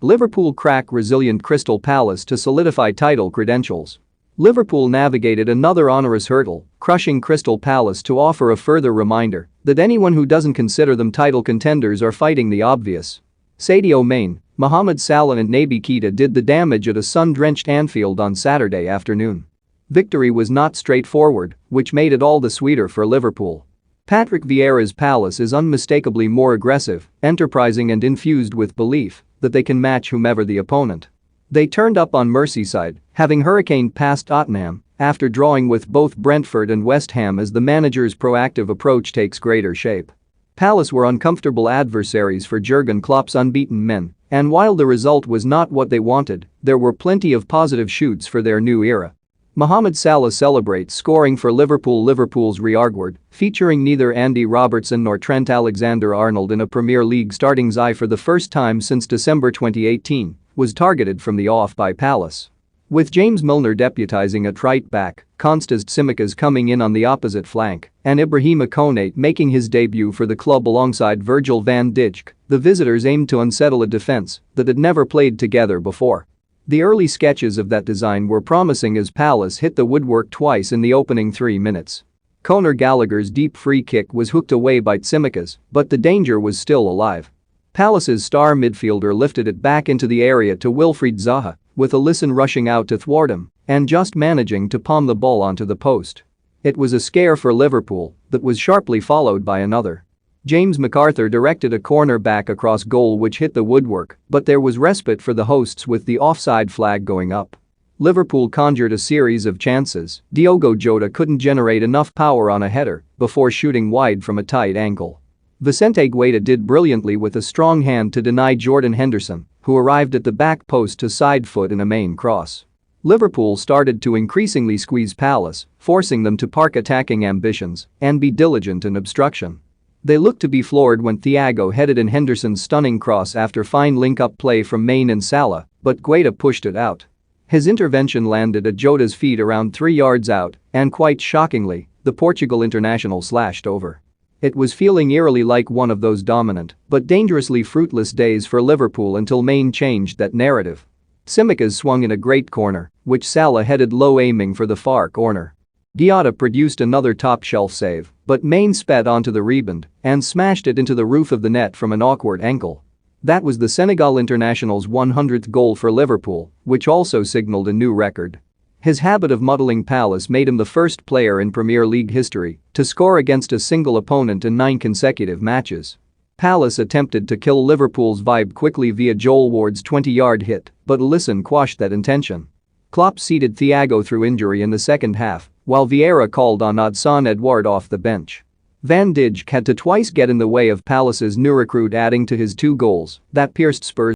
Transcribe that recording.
Liverpool crack resilient Crystal Palace to solidify title credentials. Liverpool navigated another onerous hurdle, crushing Crystal Palace to offer a further reminder that anyone who doesn't consider them title contenders are fighting the obvious. Sadio Mane, Mohamed Salah and Naby Keita did the damage at a sun-drenched Anfield on Saturday afternoon. Victory was not straightforward, which made it all the sweeter for Liverpool. Patrick Vieira's Palace is unmistakably more aggressive, enterprising and infused with belief that they can match whomever the opponent. They turned up on Merseyside, having hurricaned past Tottenham after drawing with both Brentford and West Ham as the manager's proactive approach takes greater shape. Palace were uncomfortable adversaries for Jurgen Klopp's unbeaten men, and while the result was not what they wanted, there were plenty of positive shoots for their new era. Mohamed Salah celebrates scoring for Liverpool's rearguard, featuring neither Andy Robertson nor Trent Alexander-Arnold in a Premier League starting side for the first time since December 2018, was targeted from the off by Palace. With James Milner deputising at right back, Kostas Tsimikas coming in on the opposite flank, and Ibrahima Konate making his debut for the club alongside Virgil van Dijk, the visitors aimed to unsettle a defence that had never played together before. The early sketches of that design were promising as Palace hit the woodwork twice in the opening 3 minutes. Conor Gallagher's deep free kick was hooked away by Tsimikas, but the danger was still alive. Palace's star midfielder lifted it back into the area to Wilfried Zaha, with Alisson rushing out to thwart him and just managing to palm the ball onto the post. It was a scare for Liverpool that was sharply followed by another. James McArthur directed a corner back across goal which hit the woodwork, but there was respite for the hosts with the offside flag going up. Liverpool conjured a series of chances. Diogo Jota couldn't generate enough power on a header before shooting wide from a tight angle. Vicente Guaita did brilliantly with a strong hand to deny Jordan Henderson, who arrived at the back post to side foot in a main cross. Liverpool started to increasingly squeeze Palace, forcing them to park attacking ambitions and be diligent in obstruction. They looked to be floored when Thiago headed in Henderson's stunning cross after fine link-up play from Mane and Salah, but Guaita pushed it out. His intervention landed at Jota's feet around 3 yards out, and quite shockingly, the Portugal international slashed over. It was feeling eerily like one of those dominant but dangerously fruitless days for Liverpool until Mane changed that narrative. Tsimikas swung in a great corner, which Salah headed low aiming for the far corner. Diatta produced another top-shelf save, but Mane sped onto the rebound and smashed it into the roof of the net from an awkward angle. That was the Senegal international's 100th goal for Liverpool, which also signaled a new record. His habit of muddling Palace made him the first player in Premier League history to score against a single opponent in 9 consecutive matches. Palace attempted to kill Liverpool's vibe quickly via Joel Ward's 20-yard hit, but Alisson quashed that intention. Klopp seated Thiago through injury in the second half, while Vieira called on Odsonne Edouard off the bench. Van Dijk had to twice get in the way of Palace's new recruit adding to his 2 goals that pierced Spurs'